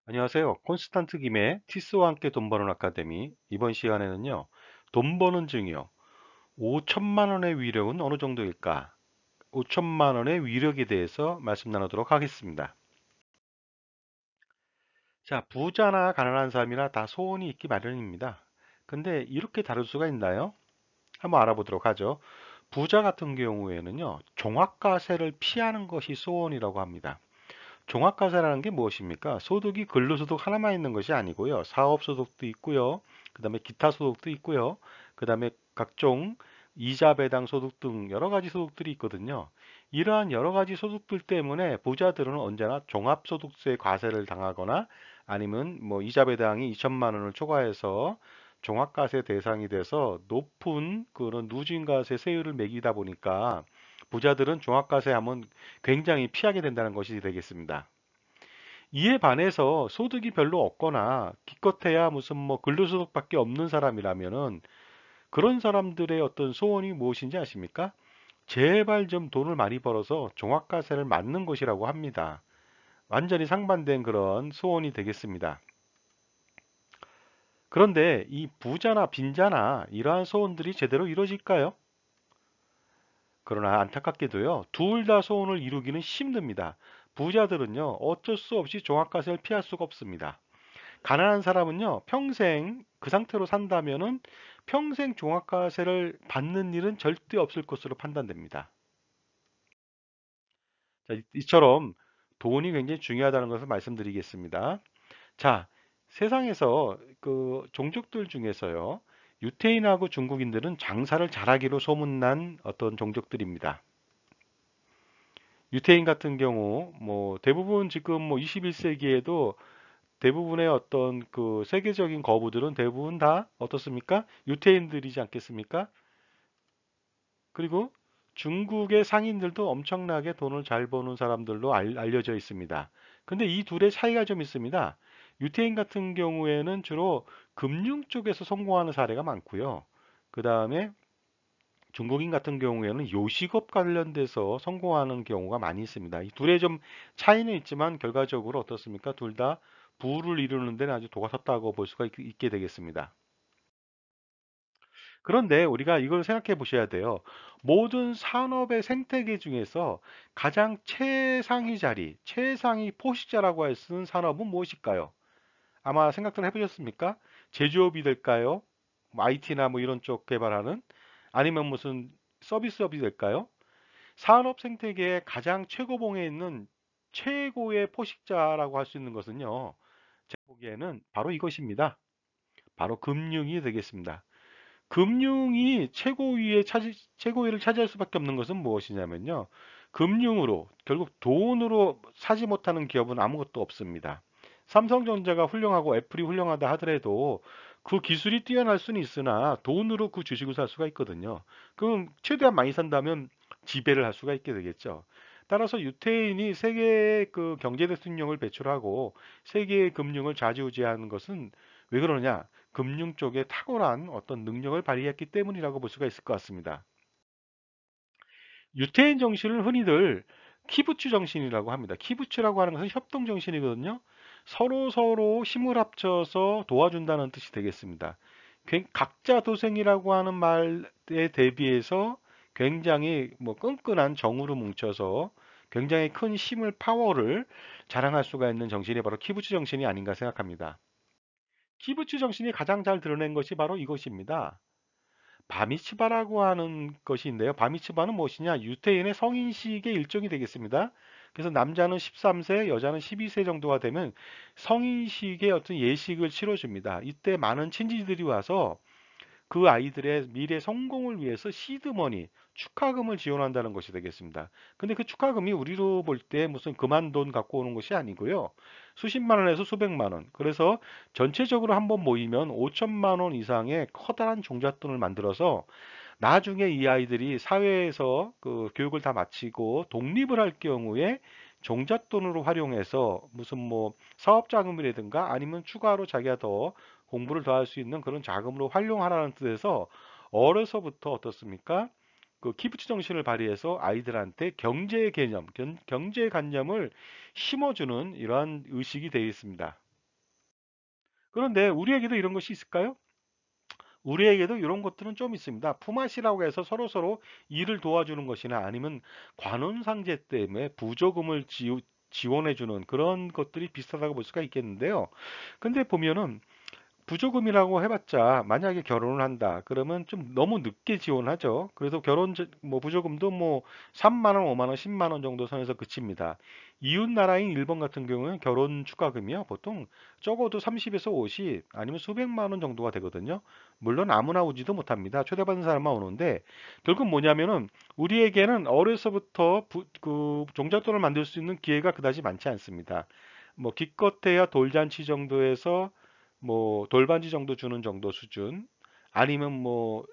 안녕하세요. 콘스탄트 김의 티스와 함께 돈 버는 아카데미. 이번 시간에는요, 돈 버는 중이요. 5천만 원의 위력은 어느 정도일까? 5천만 원의 위력에 대해서 말씀 나누도록 하겠습니다. 자, 부자나 가난한 사람이나 다 소원이 있기 마련입니다. 근데 이렇게 다를 수가 있나요? 한번 알아보도록 하죠. 부자 같은 경우에는요, 종합과세를 피하는 것이 소원이라고 합니다. 종합과세라는 게 무엇입니까? 소득이 근로소득 하나만 있는 것이 아니고요. 사업소득도 있고요. 그 다음에 기타 소득도 있고요. 그 다음에 각종 이자 배당 소득 등 여러 가지 소득들이 있거든요. 이러한 여러 가지 소득들 때문에 부자들은 언제나 종합소득세 과세를 당하거나 아니면 뭐 이자 배당이 2천만 원을 초과해서 종합과세 대상이 돼서 높은 그런 누진과세 세율을 매기다 보니까 부자들은 종합과세 하면 굉장히 피하게 된다는 것이 되겠습니다. 이에 반해서 소득이 별로 없거나 기껏해야 무슨 뭐 근로소득밖에 없는 사람이라면은 그런 사람들의 어떤 소원이 무엇인지 아십니까? 제발 좀 돈을 많이 벌어서 종합과세를 맞는 것이라고 합니다. 완전히 상반된 그런 소원이 되겠습니다. 그런데 이 부자나 빈자나 이러한 소원들이 제대로 이루어질까요? 그러나 안타깝게도요, 둘 다 소원을 이루기는 힘듭니다. 부자들은요, 어쩔 수 없이 종합과세를 피할 수가 없습니다. 가난한 사람은요, 평생 그 상태로 산다면은 평생 종합과세를 받는 일은 절대 없을 것으로 판단됩니다. 자, 이처럼 돈이 굉장히 중요하다는 것을 말씀드리겠습니다. 자, 세상에서 그 종족들 중에서요, 유태인하고 중국인들은 장사를 잘하기로 소문난 어떤 종족들입니다. 유태인 같은 경우, 뭐 대부분 지금 뭐 21세기에도 대부분의 어떤 그 세계적인 거부들은 대부분 다 어떻습니까? 유태인들이지 않겠습니까? 그리고 중국의 상인들도 엄청나게 돈을 잘 버는 사람들로 알려져 있습니다. 근데 이 둘의 차이가 좀 있습니다. 유태인 같은 경우에는 주로 금융 쪽에서 성공하는 사례가 많고요. 그 다음에 중국인 같은 경우에는 요식업 관련돼서 성공하는 경우가 많이 있습니다. 이 둘의 좀 차이는 있지만 결과적으로 어떻습니까? 둘 다 부를 이루는 데는 아주 도가 섰다고 볼 수가 있게 되겠습니다. 그런데 우리가 이걸 생각해 보셔야 돼요. 모든 산업의 생태계 중에서 가장 최상위 자리, 최상위 포식자라고 할 수 있는 산업은 무엇일까요? 아마 생각들 해보셨습니까? 제조업이 될까요? 뭐 IT나 뭐 이런 쪽 개발하는? 아니면 무슨 서비스업이 될까요? 산업 생태계의 가장 최고봉에 있는 최고의 포식자라고 할 수 있는 것은요. 제가 보기에는 바로 이것입니다. 바로 금융이 되겠습니다. 금융이 최고위를 차지할 수밖에 없는 것은 무엇이냐면요. 금융으로, 결국 돈으로 사지 못하는 기업은 아무것도 없습니다. 삼성전자가 훌륭하고 애플이 훌륭하다 하더라도 그 기술이 뛰어날 수는 있으나 돈으로 그 주식을 살 수가 있거든요. 그럼 최대한 많이 산다면 지배를 할 수가 있게 되겠죠. 따라서 유태인이 세계의 그 경제 대통령을 배출하고 세계의 금융을 좌지우지하는 것은 왜 그러냐? 금융 쪽에 탁월한 어떤 능력을 발휘했기 때문이라고 볼 수가 있을 것 같습니다. 유태인 정신을 흔히들 키부츠 정신이라고 합니다. 키부츠라고 하는 것은 협동 정신이거든요. 서로 힘을 합쳐서 도와준다는 뜻이 되겠습니다. 각자 도생이라고 하는 말에 대비해서 굉장히 뭐 끈끈한 정으로 뭉쳐서 굉장히 큰 힘을 파워를 자랑할 수가 있는 정신이 바로 키부츠 정신이 아닌가 생각합니다. 키부츠 정신이 가장 잘 드러낸 것이 바로 이것입니다. 바미츠바라고 하는 것인데요. 바미츠바는 무엇이냐? 유태인의 성인식의 일종이 되겠습니다. 그래서 남자는 13세, 여자는 12세 정도가 되면 성인식의 어떤 예식을 치러줍니다. 이때 많은 친지들이 와서 그 아이들의 미래 성공을 위해서 시드머니, 축하금을 지원한다는 것이 되겠습니다. 근데 그 축하금이 우리로 볼 때 무슨 그만 돈 갖고 오는 것이 아니고요. 수십만 원에서 수백만 원. 그래서 전체적으로 한번 모이면 5천만 원 이상의 커다란 종잣돈을 만들어서 나중에 이 아이들이 사회에서 그 교육을 다 마치고 독립을 할 경우에 종잣돈으로 활용해서 무슨 뭐 사업 자금이라든가 아니면 추가로 자기가 더 공부를 더 할 수 있는 그런 자금으로 활용하라는 뜻에서 어려서부터 어떻습니까? 그 키부츠 정신을 발휘해서 아이들한테 경제 개념, 경제 관념을 심어주는 이러한 의식이 되어 있습니다. 그런데 우리에게도 이런 것이 있을까요? 우리에게도 이런 것들은 좀 있습니다. 품앗이라고 해서 서로서로 일을 도와주는 것이나 아니면 관혼상제 때문에 부조금을 지원해주는 그런 것들이 비슷하다고 볼 수가 있겠는데요. 근데 보면은 부조금이라고 해봤자 만약에 결혼을 한다 그러면 좀 너무 늦게 지원하죠. 그래서 뭐 부조금도 뭐 3만 원, 5만 원, 10만 원 정도 선에서 그칩니다. 이웃 나라인 일본 같은 경우는 결혼 축가금이요 보통 적어도 30에서 50 아니면 수백만 원 정도가 되거든요. 물론 아무나 오지도 못합니다. 초대받은 사람만 오는데 결국 뭐냐면은 우리에게는 어려서부터 그 종잣돈을 만들 수 있는 기회가 그다지 많지 않습니다. 뭐 기껏해야 돌잔치 정도에서 뭐 돌반지 정도 주는 정도 수준 아니면 뭐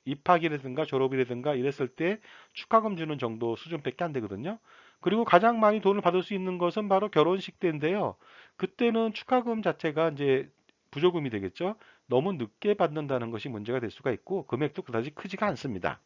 입학이라든가 졸업이라든가 이랬을 때 축하금 주는 정도 수준밖에 안 되거든요. 그리고 가장 많이 돈을 받을 수 있는 것은 바로 결혼식 때인데요. 그때는 축하금 자체가 이제 부조금이 되겠죠. 너무 늦게 받는다는 것이 문제가 될 수가 있고 금액도 그다지 크지가 않습니다.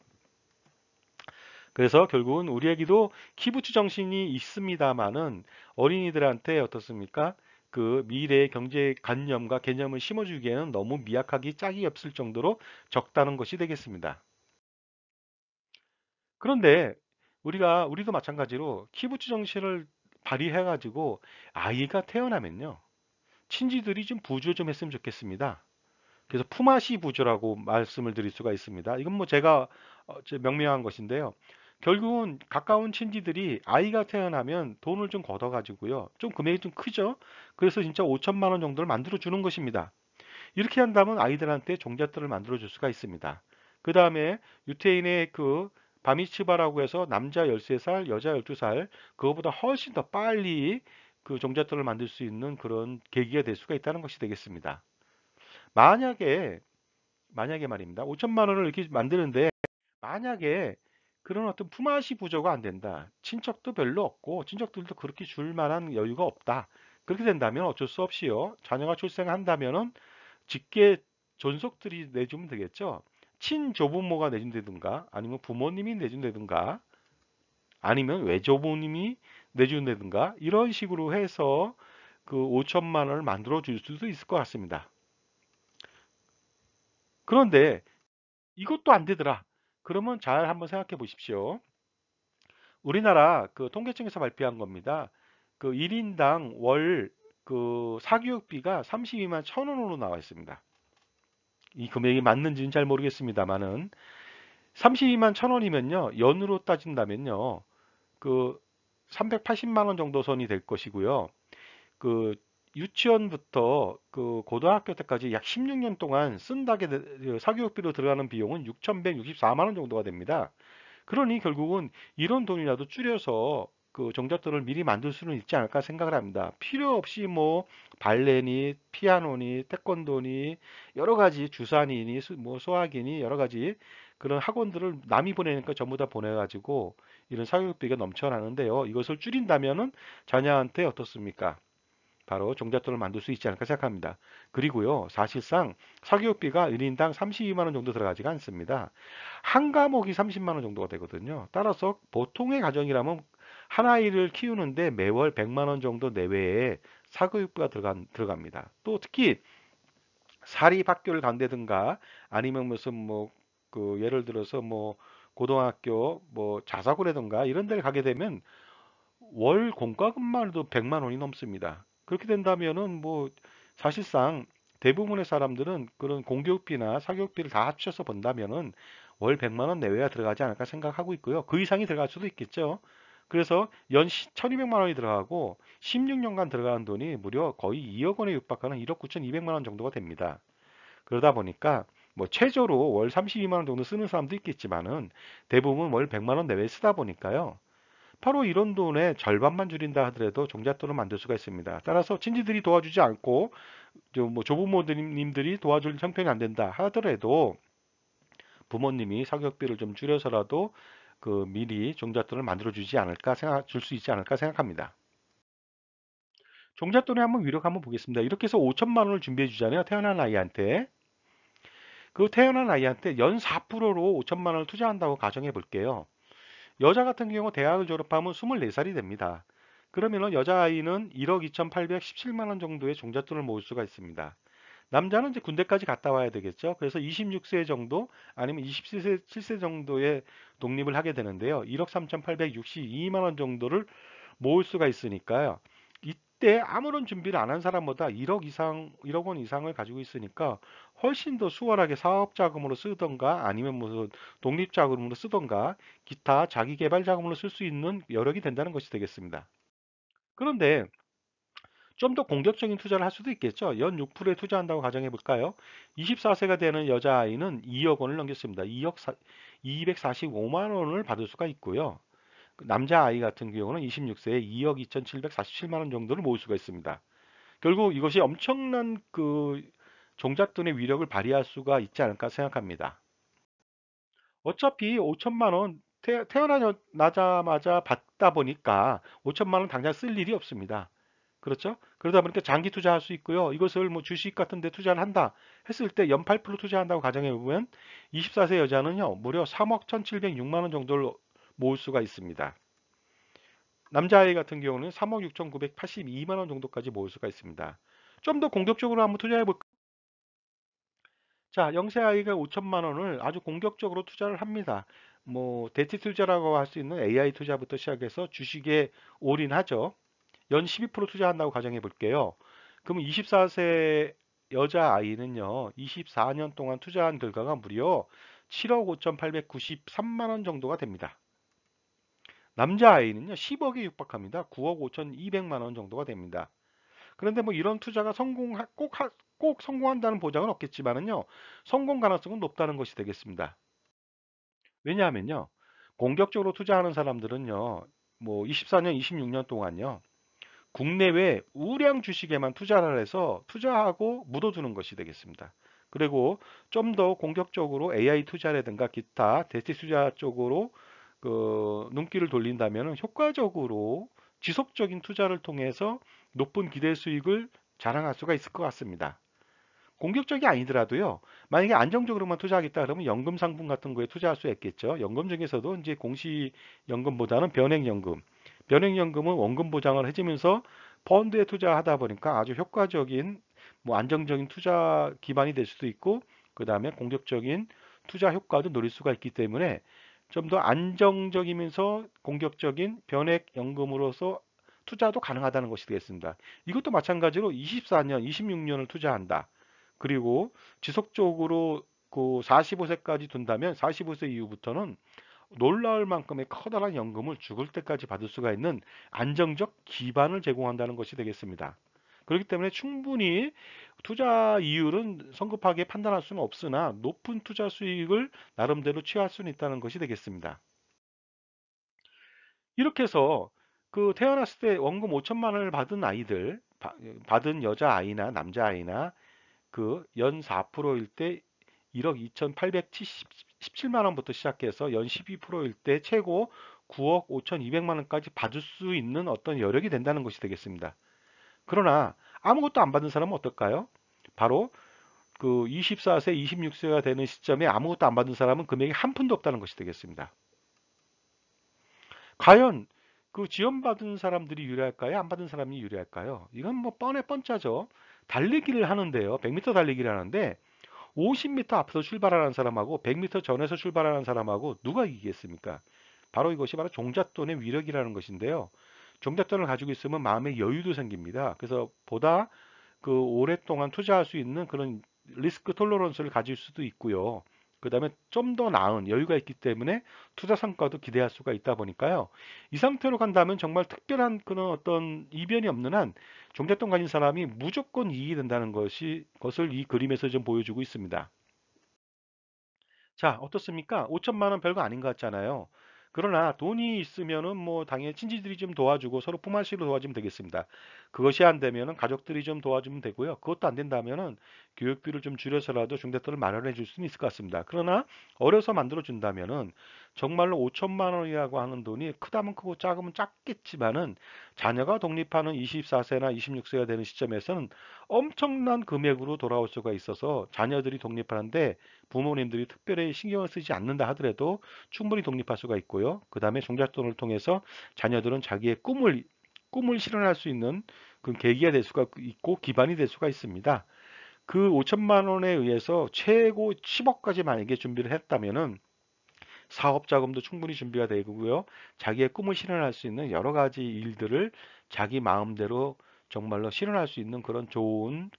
그래서 결국은 우리에게도 키부츠 정신이 있습니다만은 어린이들한테 어떻습니까? 그 미래의 경제 관념과 개념을 심어주기에는 너무 미약하기 짝이 없을 정도로 적다는 것이 되겠습니다. 그런데 우리도 마찬가지로 키부츠 정신을 발휘해가지고 아이가 태어나면요. 친지들이 좀 부조 좀 했으면 좋겠습니다. 그래서 품앗이 부조라고 말씀을 드릴 수가 있습니다. 이건 뭐 제가 명명한 것인데요. 결국은 가까운 친지들이 아이가 태어나면 돈을 좀 걷어가지고요. 좀 금액이 좀 크죠? 그래서 진짜 5천만 원 정도를 만들어 주는 것입니다. 이렇게 한다면 아이들한테 종잣돈을 만들어 줄 수가 있습니다. 그 다음에 유태인의 그 바미츠바라고 해서 남자 13살, 여자 12살, 그거보다 훨씬 더 빨리 그 종잣돈을 만들 수 있는 그런 계기가 될 수가 있다는 것이 되겠습니다. 만약에 말입니다. 5천만 원을 이렇게 만드는데 만약에 그런 어떤 품앗이 부조가 안 된다. 친척도 별로 없고 친척들도 그렇게 줄 만한 여유가 없다. 그렇게 된다면 어쩔 수 없이요. 자녀가 출생한다면은 직계 존속들이 내주면 되겠죠. 친조부모가 내준다든가 아니면 부모님이 내준다든가 아니면 외조부님이 내준다든가 이런 식으로 해서 그 5천만 원을 만들어 줄 수도 있을 것 같습니다. 그런데 이것도 안 되더라. 그러면 잘 한번 생각해 보십시오. 우리나라 그 통계청에서 발표한 겁니다. 그 1인당 월 그 사교육비가 32만 1,000원으로 나와 있습니다. 이 금액이 맞는지는 잘 모르겠습니다만은 32만 1,000원이면요. 연으로 따진다면요. 그 380만 원 정도 선이 될 것이고요. 그 유치원부터 그 고등학교 때까지 약 16년 동안 쓴다게 사교육비로 들어가는 비용은 6,164만 원 정도가 됩니다. 그러니 결국은 이런 돈이라도 줄여서 그 종잣돈을 미리 만들 수는 있지 않을까 생각을 합니다. 필요 없이 뭐 발레니, 피아노니, 태권도니 여러 가지 주산이니 뭐 수학이니 여러 가지 그런 학원들을 남이 보내니까 전부 다 보내가지고 이런 사교육비가 넘쳐나는데요. 이것을 줄인다면은 자녀한테 어떻습니까? 바로 종잣돈을 만들 수 있지 않을까 생각합니다. 그리고요, 사실상 사교육비가 1인당 32만 원 정도 들어가지가 않습니다. 한 과목이 30만 원 정도가 되거든요. 따라서 보통의 가정이라면 한 아이를 키우는데 매월 100만 원 정도 내외에 사교육비가 들어갑니다. 또 특히 사립학교를 간다든가 아니면 무슨 뭐 그 예를 들어서 뭐 고등학교 뭐 자사고라든가 이런 데를 가게 되면 월 공과금만 해도 100만 원이 넘습니다. 그렇게 된다면은 뭐 사실상 대부분의 사람들은 그런 공교육비나 사교육비를 다 합쳐서 본다면은 월 100만 원 내외야 들어가지 않을까 생각하고 있고요. 그 이상이 들어갈 수도 있겠죠. 그래서 연 1200만 원이 들어가고 16년간 들어가는 돈이 무려 거의 2억 원에 육박하는 1억 9,200만 원 정도가 됩니다. 그러다 보니까 뭐 최저로 월 32만 원 정도 쓰는 사람도 있겠지만은 대부분 월 100만 원 내외 쓰다 보니까요. 바로 이런 돈의 절반만 줄인다 하더라도 종잣돈을 만들 수가 있습니다. 따라서 친지들이 도와주지 않고 뭐 조부모님들이 도와줄 형편이 안 된다 하더라도 부모님이 사교육비를 좀 줄여서라도 그 미리 종잣돈을 만들어 주지 않을까 줄 수 있지 않을까 생각합니다. 종잣돈에 한번 위력 한번 보겠습니다. 이렇게 해서 5천만 원을 준비해 주잖아요. 태어난 아이한테. 그 태어난 아이한테 연 4%로 5천만 원을 투자한다고 가정해 볼게요. 여자 같은 경우 대학을 졸업하면 24살이 됩니다. 그러면은 여자아이는 1억 2,817만 원 정도의 종잣돈을 모을 수가 있습니다. 남자는 이제 군대까지 갔다 와야 되겠죠. 그래서 26세 정도 아니면 27세 정도의 독립을 하게 되는데요. 1억 3,862만 원 정도를 모을 수가 있으니까요. 이때 아무런 준비를 안 한 사람보다 1억 원 이상을 가지고 있으니까 훨씬 더 수월하게 사업 자금으로 쓰던가 아니면 무슨 독립 자금으로 쓰던가 기타 자기 개발 자금으로 쓸 수 있는 여력이 된다는 것이 되겠습니다. 그런데 좀 더 공격적인 투자를 할 수도 있겠죠. 연 6%에 투자한다고 가정해 볼까요? 24세가 되는 여자아이는 2억 원을 넘겼습니다. 245만 원을 받을 수가 있고요. 그 남자아이 같은 경우는 26세에 2억 2,747만 원 정도를 모을 수가 있습니다. 결국 이것이 엄청난 그 종잣돈의 위력을 발휘할 수가 있지 않을까 생각합니다. 어차피 5천만 원 태어나자마자 받다 보니까 5천만 원 당장 쓸 일이 없습니다. 그렇죠? 그러다 보니까 장기 투자할 수 있고요. 이것을 뭐 주식 같은 데 투자를 한다 했을 때 연 8% 투자한다고 가정해 보면 24세 여자는요, 무려 3억 1,706만 원 정도를 모을 수가 있습니다. 남자아이 같은 경우는 3억 6,982만 원 정도까지 모을 수가 있습니다. 좀 더 공격적으로 한번 투자해 볼까요? 자, 영세아이가 5천만 원을 아주 공격적으로 투자를 합니다. 뭐 대체 투자라고 할 수 있는 AI 투자부터 시작해서 주식에 올인하죠. 연 12% 투자한다고 가정해 볼게요. 그럼 24세 여자아이는요, 24년 동안 투자한 결과가 무려 7억 5,893만 원 정도가 됩니다. 남자아이는요, 10억에 육박합니다. 9억 5,200만 원 정도가 됩니다. 그런데 뭐 이런 투자가 꼭 성공한다는 보장은 없겠지만은요, 성공 가능성은 높다는 것이 되겠습니다. 왜냐하면요, 공격적으로 투자하는 사람들은요, 뭐 24년, 26년 동안요, 국내외 우량 주식에만 투자를 해서 투자하고 묻어두는 것이 되겠습니다. 그리고 좀 더 공격적으로 AI 투자라든가 기타 대체 투자 쪽으로 그 눈길을 돌린다면 효과적으로 지속적인 투자를 통해서 높은 기대 수익을 자랑할 수가 있을 것 같습니다. 공격적이 아니더라도요. 만약에 안정적으로만 투자하겠다 그러면 연금 상품 같은 거에 투자할 수 있겠죠. 연금 중에서도 이제 공시연금보다는 변액연금. 변액연금은 원금 보장을 해주면서 펀드에 투자하다 보니까 아주 효과적인 뭐 안정적인 투자 기반이 될 수도 있고 그다음에 공격적인 투자 효과도 노릴 수가 있기 때문에 좀 더 안정적이면서 공격적인 변액연금으로서 투자도 가능하다는 것이 되겠습니다. 이것도 마찬가지로 24년, 26년을 투자한다. 그리고 지속적으로 그 45세까지 둔다면 45세 이후부터는 놀라울 만큼의 커다란 연금을 죽을 때까지 받을 수가 있는 안정적 기반을 제공한다는 것이 되겠습니다. 그렇기 때문에 충분히 투자 이율은 성급하게 판단할 수는 없으나 높은 투자 수익을 나름대로 취할 수는 있다는 것이 되겠습니다. 이렇게 해서 그 태어났을 때 원금 5천만 원을 받은 받은 여자아이나 남자아이나 그 연 4%일 때 1억 2,817만 원부터 시작해서 연 12%일 때 최고 9억 5,200만 원까지 받을 수 있는 어떤 여력이 된다는 것이 되겠습니다. 그러나 아무것도 안 받은 사람은 어떨까요? 바로 그 24세, 26세가 되는 시점에 아무것도 안 받은 사람은 금액이 한 푼도 없다는 것이 되겠습니다. 과연 그 지원받은 사람들이 유리할까요? 안 받은 사람이 유리할까요? 이건 뭐 뻔짜죠. 달리기를 하는데요. 100m 달리기를 하는데 50m 앞서 출발하는 사람하고 100m 전에서 출발하는 사람하고 누가 이기겠습니까? 바로 이것이 바로 종잣돈의 위력이라는 것인데요. 종잣돈을 가지고 있으면 마음의 여유도 생깁니다. 그래서 보다 그 오랫동안 투자할 수 있는 그런 리스크 톨러런스를 가질 수도 있고요. 그 다음에 좀 더 나은 여유가 있기 때문에 투자 성과도 기대할 수가 있다 보니까요. 이 상태로 간다면 정말 특별한 그런 어떤 이변이 없는 한 종잣돈 가진 사람이 무조건 이익이 된다는 것을 이 그림에서 좀 보여주고 있습니다. 자, 어떻습니까? 5천만 원 별거 아닌 것 같잖아요. 그러나 돈이 있으면은 뭐 당연히 친지들이 좀 도와주고 서로 품앗이로 도와주면 되겠습니다. 그것이 안 되면은 가족들이 좀 도와주면 되고요. 그것도 안 된다면은 교육비를 좀 줄여서라도 중대돈을 마련해 줄 수는 있을 것 같습니다. 그러나 어려서 만들어 준다면은 정말로 5천만 원이라고 하는 돈이 크다면 크고 작으면 작겠지만은 자녀가 독립하는 24세나 26세가 되는 시점에서는 엄청난 금액으로 돌아올 수가 있어서 자녀들이 독립하는데 부모님들이 특별히 신경을 쓰지 않는다 하더라도 충분히 독립할 수가 있고요. 그 다음에 종잣돈을 통해서 자녀들은 자기의 꿈을 꿈을 실현할 수 있는 그 계기가 될 수가 있고 기반이 될 수가 있습니다. 그 5천만 원에 의해서 최고 10억까지 만약에 준비를 했다면은 사업 자금도 충분히 준비가 되고요. 자기의 꿈을 실현할 수 있는 여러 가지 일들을 자기 마음대로 정말로 실현할 수 있는 그런 좋은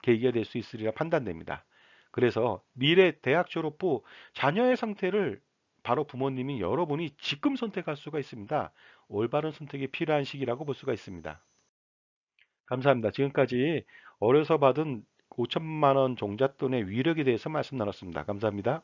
계기가 될 수 있으리라 판단됩니다. 그래서 미래 대학 졸업 후 자녀의 상태를 바로 부모님이 여러분이 지금 선택할 수가 있습니다. 올바른 선택이 필요한 시기라고 볼 수가 있습니다. 감사합니다. 지금까지 어려서 받은 5천만 원 종잣돈의 위력에 대해서 말씀 나눴습니다. 감사합니다.